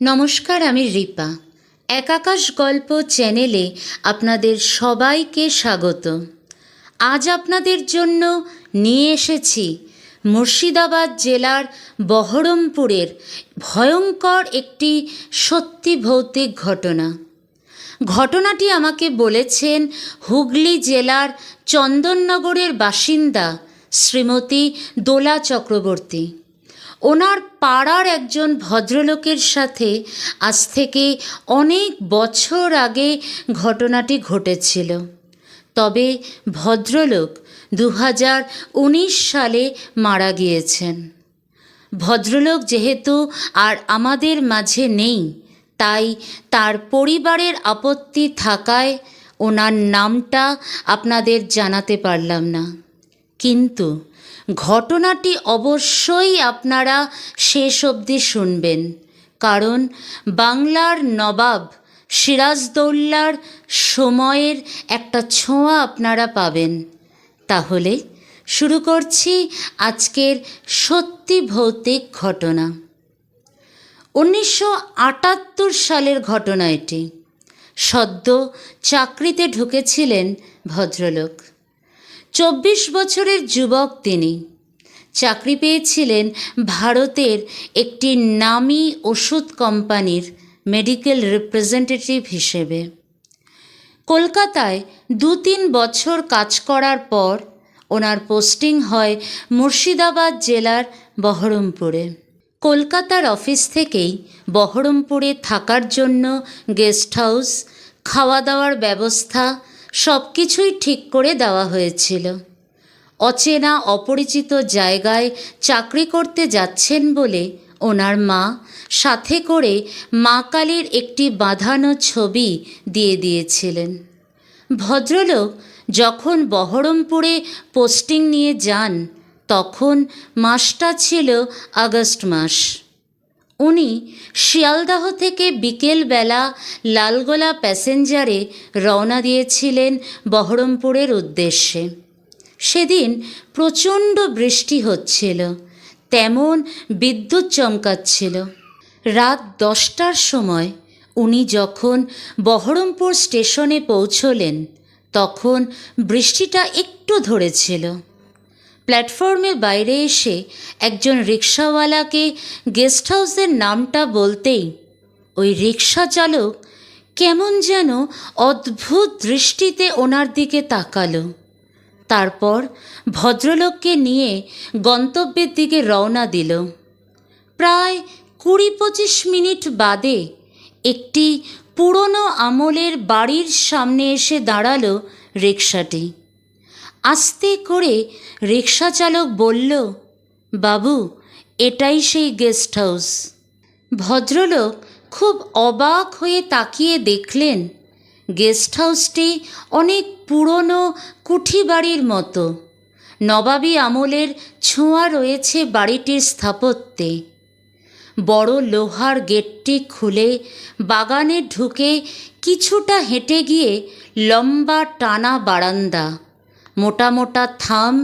নমস্কার, আমি রিপা। একাকাশ গল্প চ্যানেলে আপনাদের সবাইকে স্বাগত। আজ আপনাদের জন্য নিয়ে এসেছি মুর্শিদাবাদ জেলার বহরমপুরের ভয়ঙ্কর একটি সত্যি ভৌতিক ঘটনা। ঘটনাটি আমাকে বলেছেন হুগলি জেলার চন্দননগরের বাসিন্দা শ্রীমতী দোলা চক্রবর্তী। ওনার পাড়ার একজন ভদ্রলোকের সাথে আজ থেকে অনেক বছর আগে ঘটনাটি ঘটেছিল। তবে ভদ্রলোক 2019 সালে মারা গিয়েছেন। ভদ্রলোক যেহেতু আর আমাদের মাঝে নেই, তাই তার পরিবারের আপত্তি থাকায় ওনার নামটা আপনাদের জানাতে পারলাম না। কিন্তু ঘটনাটি অবশ্যই আপনারা শেষ অবধি শুনবেন, কারণ বাংলার নবাব সিরাজদৌল্লার সময়ের একটা ছোঁয়া আপনারা পাবেন। তাহলে শুরু করছি আজকের সত্যি ভৌতিক ঘটনা। 1978 সালের ঘটনা এটি। সদ্য চাকরিতে ঢুকেছিলেন ভদ্রলোক। 24 বছরের যুবক তিনি। চাকরি পেয়েছিলেন ভারতের একটি নামী ওষুধ কোম্পানির মেডিকেল রিপ্রেজেন্টেটিভ হিসেবে। কলকাতায় 2-3 বছর কাজ করার পর ওনার পোস্টিং হয় মুর্শিদাবাদ জেলার বহরমপুরে। কলকাতার অফিস থেকেই বহরমপুরে থাকার জন্য গেস্ট হাউস, খাওয়া দাওয়ার ব্যবস্থা সব কিছুই ঠিক করে দেওয়া হয়েছিল। অচেনা অপরিচিত জায়গায় চাকরি করতে যাচ্ছেন বলে ওনার মা সাথে করে মা কালীর একটি বাঁধানো ছবি দিয়ে দিয়েছিলেন। ভদ্রলোক যখন বহরমপুরে পোস্টিং নিয়ে যান, তখন মাসটা ছিল আগস্ট মাস। উনি শিয়ালদাহ থেকে বিকেলবেলা লালগোলা প্যাসেঞ্জারে রওনা দিয়েছিলেন বহরমপুরের উদ্দেশ্যে। সেদিন প্রচণ্ড বৃষ্টি হচ্ছিল, তেমন বিদ্যুৎ চমকাচ্ছিল। রাত 10টার সময় উনি যখন বহরমপুর স্টেশনে পৌঁছলেন, তখন বৃষ্টিটা একটু ধরেছিল। প্ল্যাটফর্মের বাইরে এসে একজন রিক্সাওয়ালাকে গেস্ট হাউসের নামটা বলতেই ওই রিক্সা চালক কেমন যেন অদ্ভুত দৃষ্টিতে ওনার দিকে তাকালো। তারপর ভদ্রলোককে নিয়ে গন্তব্যের দিকে রওনা দিল। প্রায় 20-25 মিনিট বাদে একটি পুরনো আমলের বাড়ির সামনে এসে দাঁড়ালো রিক্সাটি। আস্তে করে রিক্সা চালক বলল, বাবু, এটাই সেই গেস্ট হাউস। ভদ্রলোক খুব অবাক হয়ে তাকিয়ে দেখলেন গেস্ট হাউসটি অনেক পুরনো কুঠি বাড়ির মতো। নবাবী আমলের ছোঁয়া রয়েছে বাড়িটির স্থাপত্যে। বড় লোহার গেটটি খুলে বাগানে ঢুকে কিছুটা হেঁটে গিয়ে লম্বা টানা বারান্দা, মোটা মোটা থাম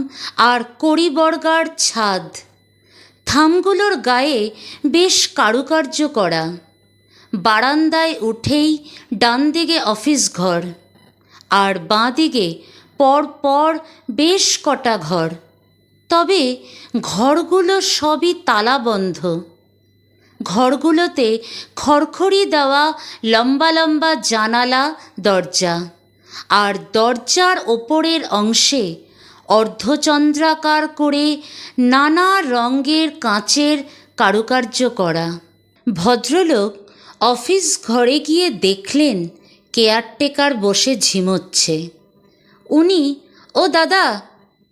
আর কড়িবর্গার ছাদ। থামগুলোর গায়ে বেশ কারুকার্য করা। বারান্দায় উঠেই ডান দিকে অফিস ঘর, আর বাঁ দিকে পরপর বেশ কটা ঘর। তবে ঘরগুলো সবই তালাবন্ধ। ঘরগুলোতে খড়খড়ি দেওয়া লম্বা লম্বা জানালা, দরজা, আর দরজার ওপরের অংশে অর্ধচন্দ্রাকার করে নানা রঙের কাঁচের কারুকার্য করা। ভদ্রলোক অফিস ঘরে গিয়ে দেখলেন কেয়ারটেকার বসে ঝিমোচ্ছে। উনি ও দাদা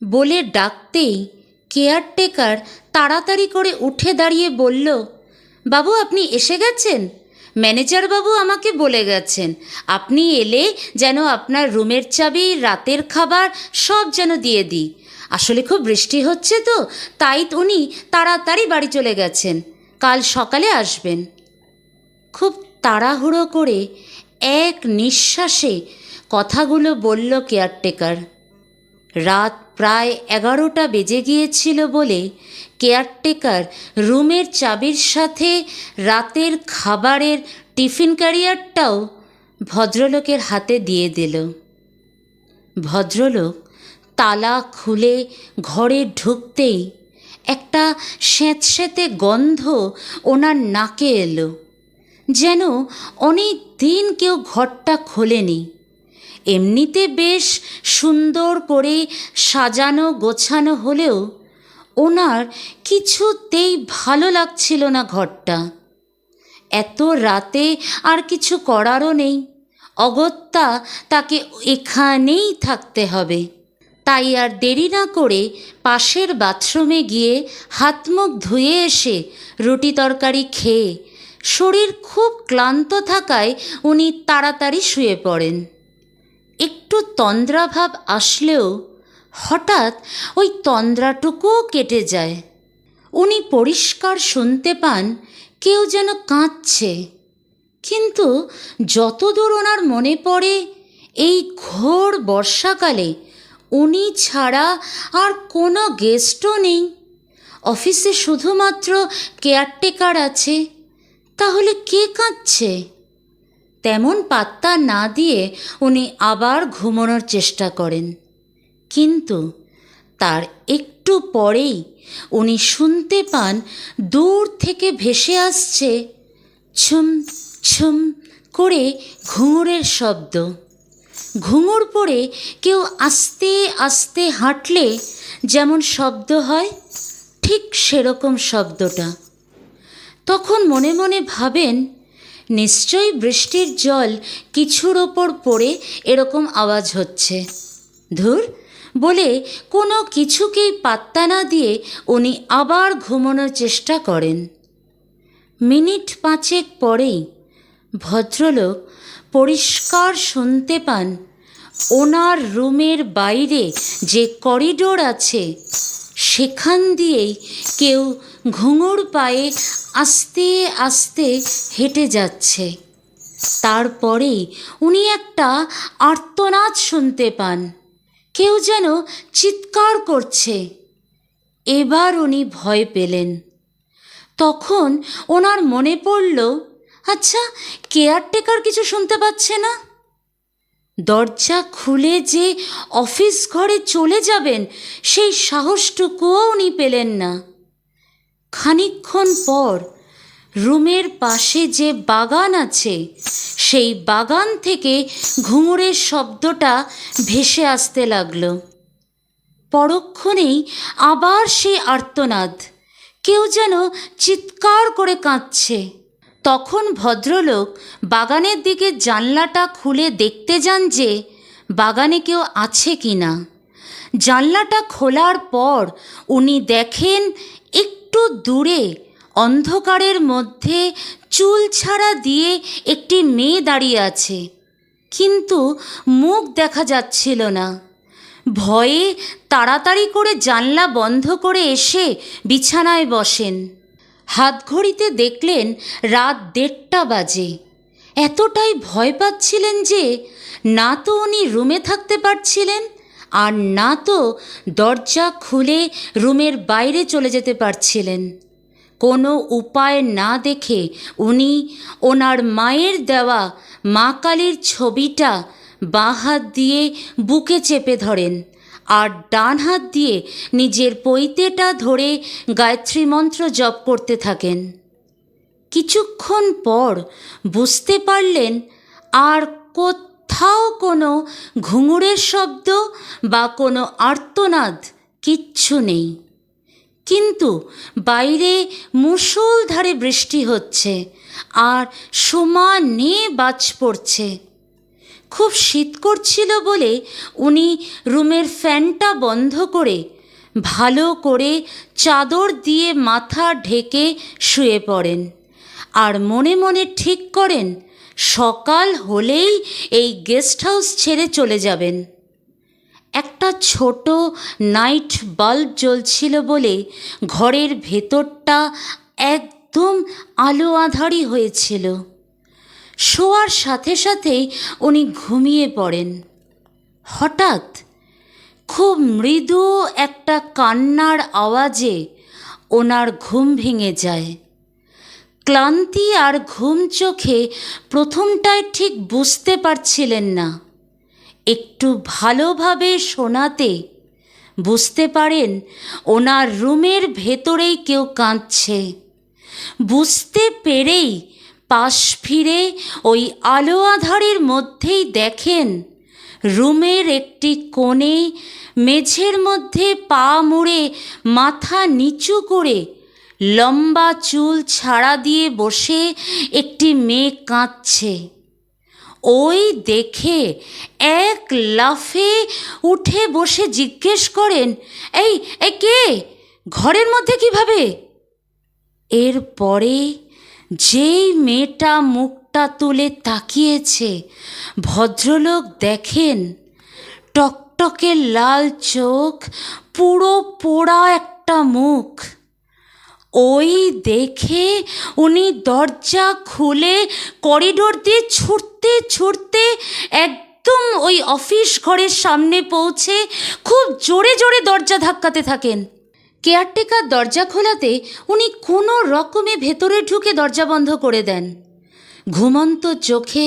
বলে ডাকতেই কেয়ারটেকার তাড়াতাড়ি করে উঠে দাঁড়িয়ে বলল, বাবু, আপনি এসে গেছেন? ম্যানেজার বাবু আমাকে বলে গেছেন আপনি এলে যেন আপনার রুমের চাবি, রাতের খাবার সব যেন দিয়ে দিই। আসলে খুব বৃষ্টি হচ্ছে তো, তাই উনি তাড়াতাড়ি বাড়ি চলে গেছেন, কাল সকালে আসবেন। খুব তাড়াহুড়ো করে এক নিঃশ্বাসে কথাগুলো বলল কেয়ারটেকার। রাত প্রায় 11টা বেজে গিয়েছিল বলে কেয়ারটেকার রুমের চাবির সাথে রাতের খাবারের টিফিন ক্যারিয়ারটাও ভদ্রলোকের হাতে দিয়ে দিল। ভদ্রলোক তালা খুলে ঘরে ঢুকতেই একটা স্যাঁতস্যাঁতে গন্ধ ওনার নাকে এলো, যেন অনেক দিন কেউ ঘরটা খোলেনি। এমনিতে বেশ সুন্দর করে সাজানো গোছানো হলেও ওনার কিছুতেই ভালো লাগছিল না ঘরটা। এত রাতে আর কিছু করারও নেই, অগত্যা তাকে এখানেই থাকতে হবে। তাই আর দেরি না করে পাশের বাথরুমে গিয়ে হাত মুখ ধুয়ে এসে রুটি তরকারি খেয়ে শরীর খুব ক্লান্ত থাকায় উনি তাড়াতাড়ি শুয়ে পড়েন। একটু তন্দ্রাভাব আসলেও হঠাৎ ওই তন্দ্রাটুকুও কেটে যায়। উনি পরিষ্কার শুনতে পান কেউ যেন কাঁদছে, কিন্তু যতদূর ওনার মনে পড়ে এই ঘোর বর্ষাকালে উনি ছাড়া আর কোনো গেস্টও নেই। অফিসে শুধুমাত্র কেয়ারটেকার আছে, তাহলে কে কাঁদছে? তেমন পাত্তা না দিয়ে উনি আবার ঘুমানোর চেষ্টা করেন, কিন্তু তার একটু পরেই উনি শুনতে পান দূর থেকে ভেসে আসছে ছুম ছুম করে ঘুঙুরের শব্দ। ঘুঙুর পরে কেউ আস্তে আস্তে হাঁটলে যেমন শব্দ হয়, ঠিক সেরকম শব্দটা। তখন মনে মনে ভাবেন, নিশ্চয়ই বৃষ্টির জল কিছুর ওপর পড়ে এরকম আওয়াজ হচ্ছে। ধুর বলে কোনো কিছুকেই পাত্তা না দিয়ে উনি আবার ঘুমানোর চেষ্টা করেন। মিনিট 5 পরেই ভদ্রলোক পরিষ্কার শুনতে পান ওনার রুমের বাইরে যে করিডোর আছে সেখান দিয়েই কেউ ঘুঙুর পায়ে আস্তে আস্তে হেঁটে যাচ্ছে। তারপরেই উনি একটা আর্তনাদ শুনতে পান, কেউ যেন চিৎকার করছে। এবার উনি ভয় পেলেন। তখন ওনার মনে পড়ল, আচ্ছা, কেয়ারটেকার কিছু শুনতে পাচ্ছে না? দরজা খুলে যে অফিস ঘরে চলে যাবেন সেই সাহসটুকুও উনি পেলেন না। খানিকক্ষণ পর রুমের পাশে যে বাগান আছে সেই বাগান থেকে ঘুঙুরের শব্দটা ভেসে আসতে লাগলো। পরক্ষণেই আবার সেই আর্তনাদ, কেউ যেন চিৎকার করে কাঁদছে। তখন ভদ্রলোক বাগানের দিকে জানলাটা খুলে দেখতে যান যে বাগানে কেউ আছে কি না। জানলাটা খোলার পর উনি দেখেন একটু দূরে অন্ধকারের মধ্যে চুল ছাড়া দিয়ে একটি মেয়ে দাঁড়িয়ে আছে, কিন্তু মুখ দেখা যাচ্ছিল না। ভয়ে তাড়াতাড়ি করে জানলা বন্ধ করে এসে বিছানায় বসেন। হাতঘড়িতে দেখলেন রাত 1:30 বাজে। এতটাই ভয় পাচ্ছিলেন যে না তো উনি রুমে থাকতে পারছিলেন, আর না তো দরজা খুলে রুমের বাইরে চলে যেতে পারছিলেন। কোনো উপায় না দেখে উনি ওনার মায়ের দেওয়া মা কালীর ছবিটা বাঁ হাত দিয়ে বুকে চেপে ধরেন, আর ডান হাত দিয়ে নিজের পৈতেটা ধরে গায়ত্রী মন্ত্র জপ করতে থাকেন। কিছুক্ষণ পর বুঝতে পারলেন আর কোথাও কোনো ঘুঙুরের শব্দ বা কোনো আর্তনাদ কিচ্ছু নেই, কিন্তু বাইরে মুষলধারে বৃষ্টি হচ্ছে আর সমানে বাজ পড়ছে। খুব শীত করছিল বলে উনি রুমের ফ্যানটা বন্ধ করে ভালো করে চাদর দিয়ে মাথা ঢেকে শুয়ে পড়েন, আর মনে মনে ঠিক করেন সকাল হলেই এই গেস্ট হাউস ছেড়ে চলে যাবেন। একটা ছোট নাইট বাল্ব জ্বলছিল বলে ঘরের ভেতরটা একদম আলো আঁধারি হয়েছিল। শোয়ার সাথে সাথেই উনি ঘুমিয়ে পড়েন। হঠাৎ খুব মৃদু একটা কান্নার আওয়াজে ওনার ঘুম ভেঙে যায়। ক্লান্তি আর ঘুম চোখে প্রথমটায় ঠিক বুঝতে পারছিলেন না। একটু ভালোভাবে শোনাতে বুঝতে পারেন ওনার রুমের ভেতরেই কেউ কাঁদছে। বুঝতে পেরেই পাশ ফিরে ওই আলো আঁধারের মধ্যেই দেখেন রুমের একটি কোণে মেঝের মধ্যে পা মুড়ে মাথা নিচু করে লম্বা চুল ছাড়া দিয়ে বসে একটি মেয়ে কাঁদছে। ওই দেখে এক লাফে উঠে বসে জিজ্ঞেস করেন, এই এই কে, ঘরের মধ্যে কিভাবে? এরপরে যেই মেয়েটা মুখটা তুলে তাকিয়েছে, ভদ্রলোক দেখেন টকটকে লাল চোখ, পুরো পোড়া একটা মুখ। ওই দেখে উনি দরজা খুলে করিডোর দিয়ে ছুটতে ছুটতে একদম ওই অফিস ঘরের সামনে পৌঁছে খুব জোরে জোরে দরজা ধাক্কাতে থাকেন। কেয়ারটেকার দরজা খোলাতে উনি কোনো রকমে ভেতরে ঢুকে দরজা বন্ধ করে দেন। ঘুমন্ত চোখে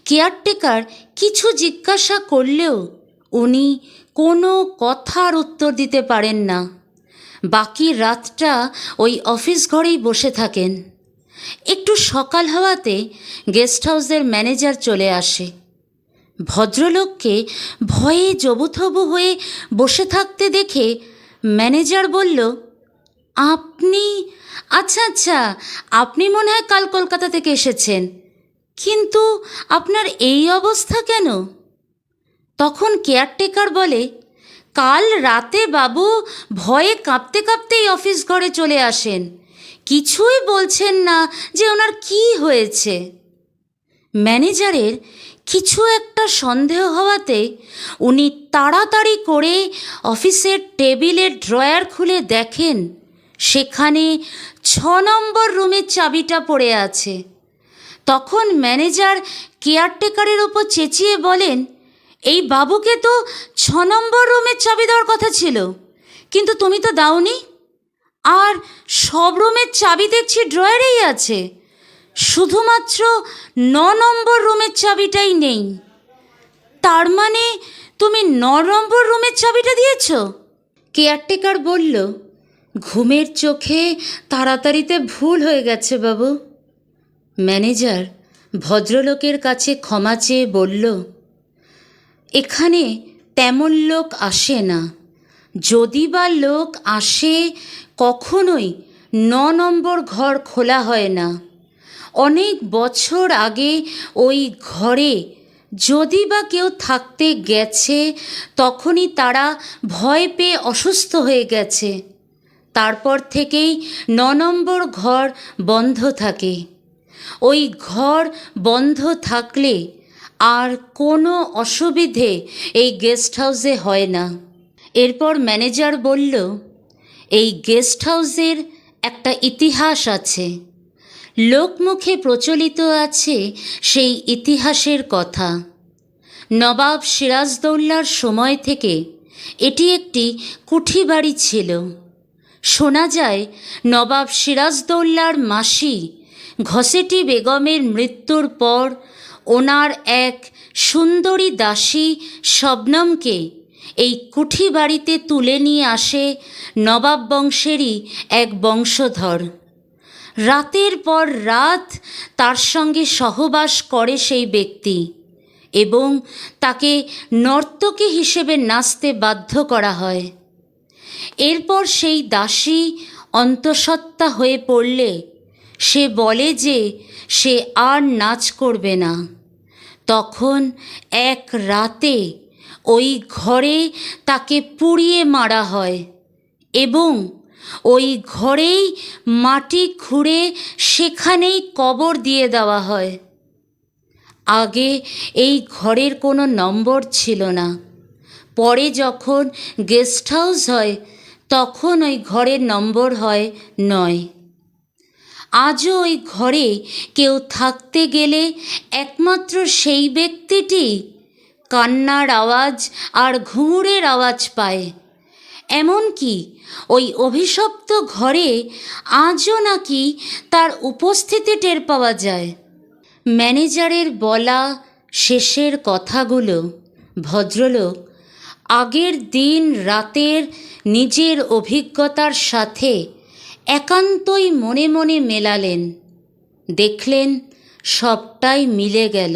কেয়ারটেকার কিছু জিজ্ঞাসা করলেও উনি কোনো কথার উত্তর দিতে পারেন না। বাকি রাতটা ওই অফিস ঘরেই বসে থাকেন। একটু সকাল হওয়াতে গেস্ট হাউসের ম্যানেজার চলে আসে। ভদ্রলোককে ভয়ে জবুথবু হয়ে বসে থাকতে দেখে ম্যানেজার বলল, আপনি, আচ্ছা, আপনি মনে হয় কাল কলকাতা থেকে এসেছেন, কিন্তু আপনার এই অবস্থা কেন? তখন কেয়ারটেকার বলে, কাল রাতে বাবু ভয়ে কাঁপতে কাঁপতেই অফিস ঘরে চলে আসেন, কিছুই বলছেন না যে ওনার কী হয়েছে। ম্যানেজারের কিছু একটা সন্দেহ হওয়াতে উনি তাড়াতাড়ি করে অফিসের টেবিলের ড্রয়ার খুলে দেখেন সেখানে 6 নম্বর রুমের চাবিটা পড়ে আছে। তখন ম্যানেজার কেয়ারটেকারের ওপর চেঁচিয়ে বলেন, এই বাবুকে তো 6 নম্বর রুমের চাবি দেওয়ার কথা ছিল, কিন্তু তুমি তো দাওনি। আর সব রুমের চাবি দেখছি ড্রয়ারেই আছে, শুধুমাত্র 9 নম্বর রুমের চাবিটাই নেই। তার মানে তুমি 9 নম্বর রুমের চাবিটা দিয়েছ? কেয়ারটেকার বলল, ঘুমের চোখে তাড়াতাড়িতে ভুল হয়ে গেছে বাবু। ম্যানেজার ভদ্রলোকের কাছে ক্ষমা চেয়ে বলল, এখানে তেমন লোক আসে না, যদি বা লোক আসে কখনোই 9 নম্বর ঘর খোলা হয় না। অনেক বছর আগে ওই ঘরে যদি বা কেউ থাকতে গেছে তখনই তারা ভয় পেয়ে অসুস্থ হয়ে গেছে, তারপর থেকেই 9 নম্বর ঘর বন্ধ থাকে। ওই ঘর বন্ধ থাকলে আর কোনো অসুবিধে এই গেস্ট হাউসে হয় না। এরপর ম্যানেজার বলল, এই গেস্ট হাউসের একটা ইতিহাস আছে, লোকমুখে প্রচলিত আছে সেই ইতিহাসের কথা। নবাব সিরাজদৌল্লার সময় থেকে এটি একটি কুঠি বাড়ি ছিল। শোনা যায় নবাব সিরাজদৌল্লার মাসি ঘসেটি বেগমের মৃত্যুর পর ওনার এক সুন্দরী দাসী শবনমকে এই কুঠি বাড়িতে তুলে নিয়ে আসে নবাব বংশেরই এক বংশধর। রাতের পর রাত তার সঙ্গে সহবাস করে সেই ব্যক্তি এবং তাকে নর্তকী হিসেবে নাচতে বাধ্য করা হয়। এরপর সেই দাসী অন্তঃসত্ত্বা হয়ে পড়লে সে বলে যে সে আর নাচ করবে না। তখন এক রাতে ওই ঘরে তাকে পুড়িয়ে মারা হয় এবং ওই ঘরেই মাটি খুঁড়ে সেখানেই কবর দিয়ে দেওয়া হয়। আগে এই ঘরের কোনো নম্বর ছিল না, পরে যখন গেস্ট হাউস হয় তখন ওই ঘরের নম্বর হয় 9। আজও ওই ঘরে কেউ থাকতে গেলে একমাত্র সেই ব্যক্তিটি কান্নার আওয়াজ আর ঘুঙুরের আওয়াজ পায়। এমনকি ওই অভিশপ্ত ঘরে আজও নাকি তার উপস্থিতি টের পাওয়া যায়। ম্যানেজারের বলা শেষের কথাগুলো ভদ্রলোক আগের দিন রাতের নিজের অভিজ্ঞতার সাথে একান্তই মনে মনে মেলালেন। দেখলেন সবটাই মিলে গেল।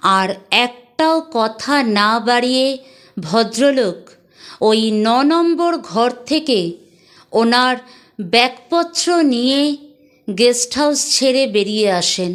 আর একটাও কথা না বাড়িয়ে ভদ্রলোক ওই ৯ নম্বর ঘর থেকে ওনার ব্যাগপত্র নিয়ে গেস্ট হাউস ছেড়ে বেরিয়ে আসেন।